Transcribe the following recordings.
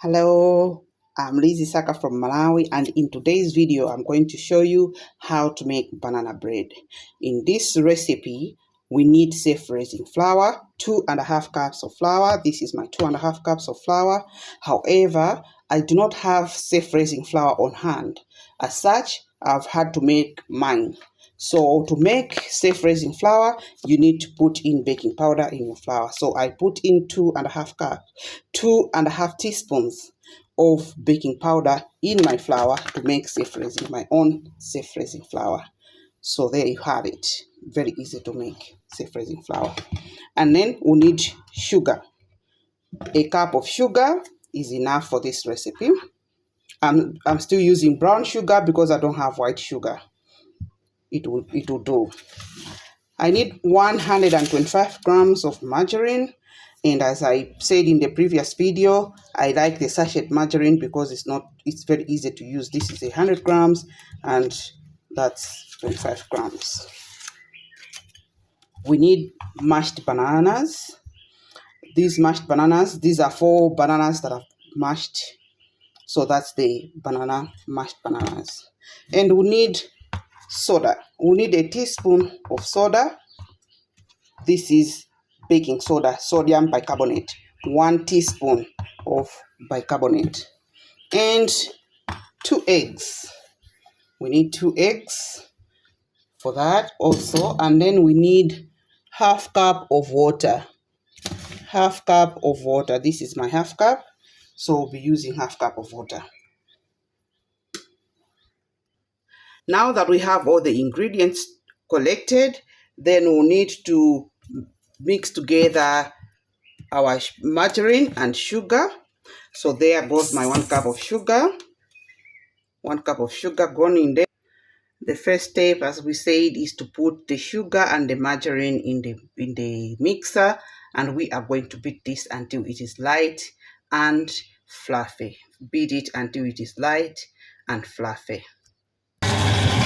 Hello, I'm Lizzie Saka from Malawi, and in today's video I'm going to show you how to make banana bread. In this recipe we need safe raising flour, 2.5 cups of flour. This is my 2.5 cups of flour. However, I do not have safe raising flour on hand. As such, I've had to make mine. So to make safe raising flour, you need to put in baking powder in your flour. So I put in 2.5 teaspoons of baking powder in my flour to make safe raising, my own safe raising flour. So there you have it. Very easy to make safe raising flour. And then we need sugar. A cup of sugar is enough for this recipe. I'm still using brown sugar because I don't have white sugar. It will do. I need 125 grams of margarine, and as I said in the previous video, I like the sachet margarine because it's very easy to use. This is 100 grams and that's 25 grams. We need mashed bananas. These are 4 bananas that I've mashed. So that's the mashed bananas. And we need soda. We need a teaspoon of soda. This is baking soda, sodium bicarbonate. 1 teaspoon of bicarbonate. And 2 eggs. We need 2 eggs for that also. And then we need half cup of water. Half cup of water. This is my half cup. So we'll be using half cup of water. Now that we have all the ingredients collected, then we'll need to mix together our margarine and sugar. So there goes my 1 cup of sugar. 1 cup of sugar gone in there. The first step, as we said, is to put the sugar and the margarine in the mixer, and we are going to beat this until it is light and fluffy. Beat it until it is light and fluffy.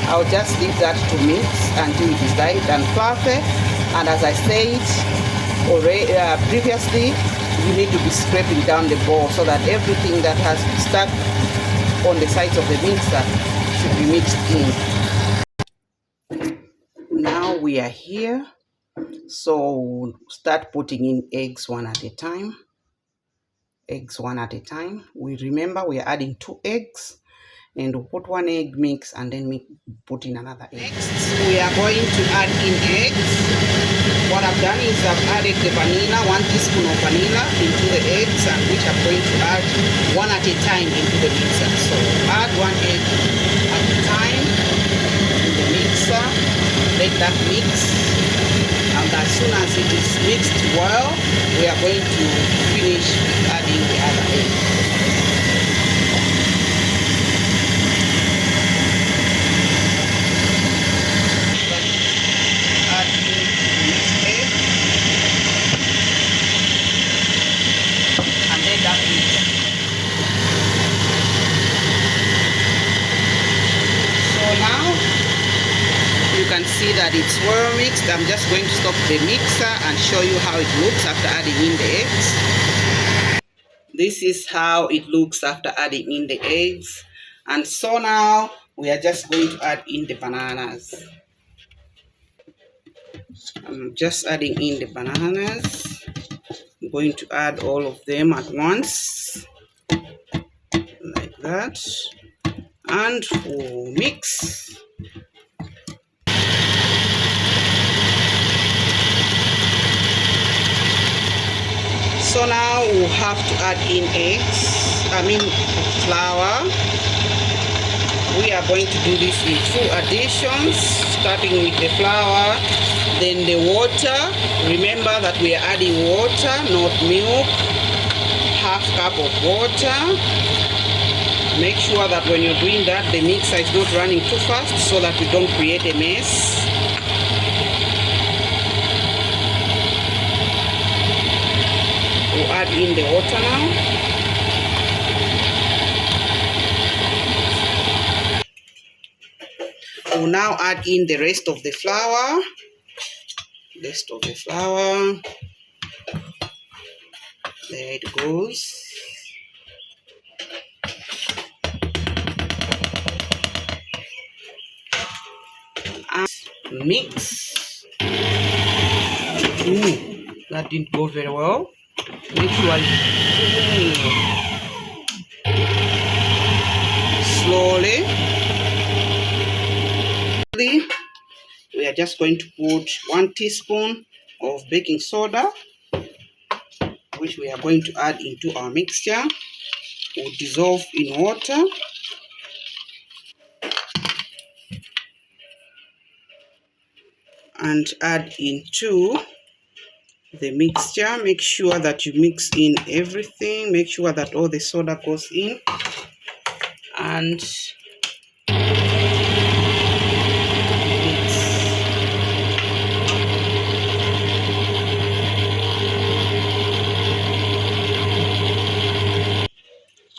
I'll just leave that to mix until it is light and fluffy. And as I said already previously, you need to be scraping down the bowl so that everything that has stuck on the sides of the mixer should be mixed in. Now we are here, so start putting in eggs one at a time. Eggs one at a time. We remember we are adding 2 eggs. And we'll put 1 egg mix and then put in another egg. Next, we are going to add in eggs. What I've done is I've added the vanilla, 1 teaspoon of vanilla into the eggs, and which I'm going to add 1 at a time into the mixer. So add 1 egg at a time in the mixer. Let that mix. And as soon as it is mixed well, we are going to finish adding the other egg. See that it's well mixed. I'm just going to stop the mixer and show you how it looks after adding in the eggs. This is how it looks after adding in the eggs. And so now we are just going to add in the bananas. I'm just adding in the bananas. I'm going to add all of them at once, like that, and we'll mix. So now we'll have to add in flour. We are going to do this in 2 additions, starting with the flour, then the water. Remember that we are adding water, not milk. Half cup of water. Make sure that when you're doing that, the mixer is not running too fast so that we don't create a mess. We'll add in the water now. We'll now add in the rest of the flour. There it goes. mix. That didn't go very well. Make sure slowly. We are just going to put 1 teaspoon of baking soda, which we are going to add into our mixture. We'll dissolve in water. And add into the mixture. Make sure that you mix in everything. Make sure that all the soda goes in. And mix.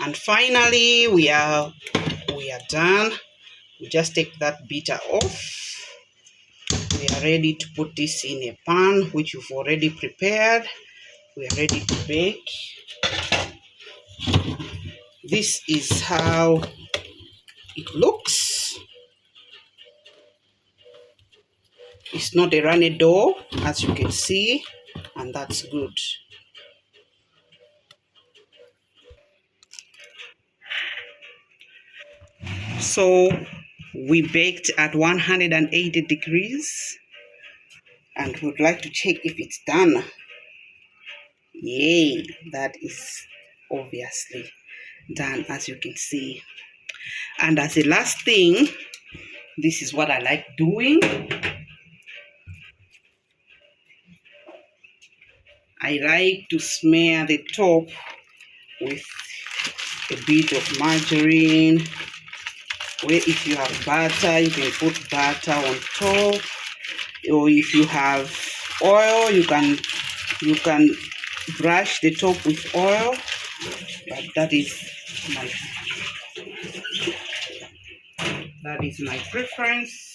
And finally, we are done. We just take that beater off. We are ready to put this in a pan which you've already prepared. We are ready to bake. This is how it looks. It's not a runny dough, as you can see, and that's good. So we baked at 180 degrees, and we'd like to check if it's done. Yay, that is obviously done, as you can see. And as a last thing, this is what I like doing. I like to smear the top with a bit of margarine. Where if you have butter, you can put butter on top. Or if you have oil, you can brush the top with oil. But that is my preference.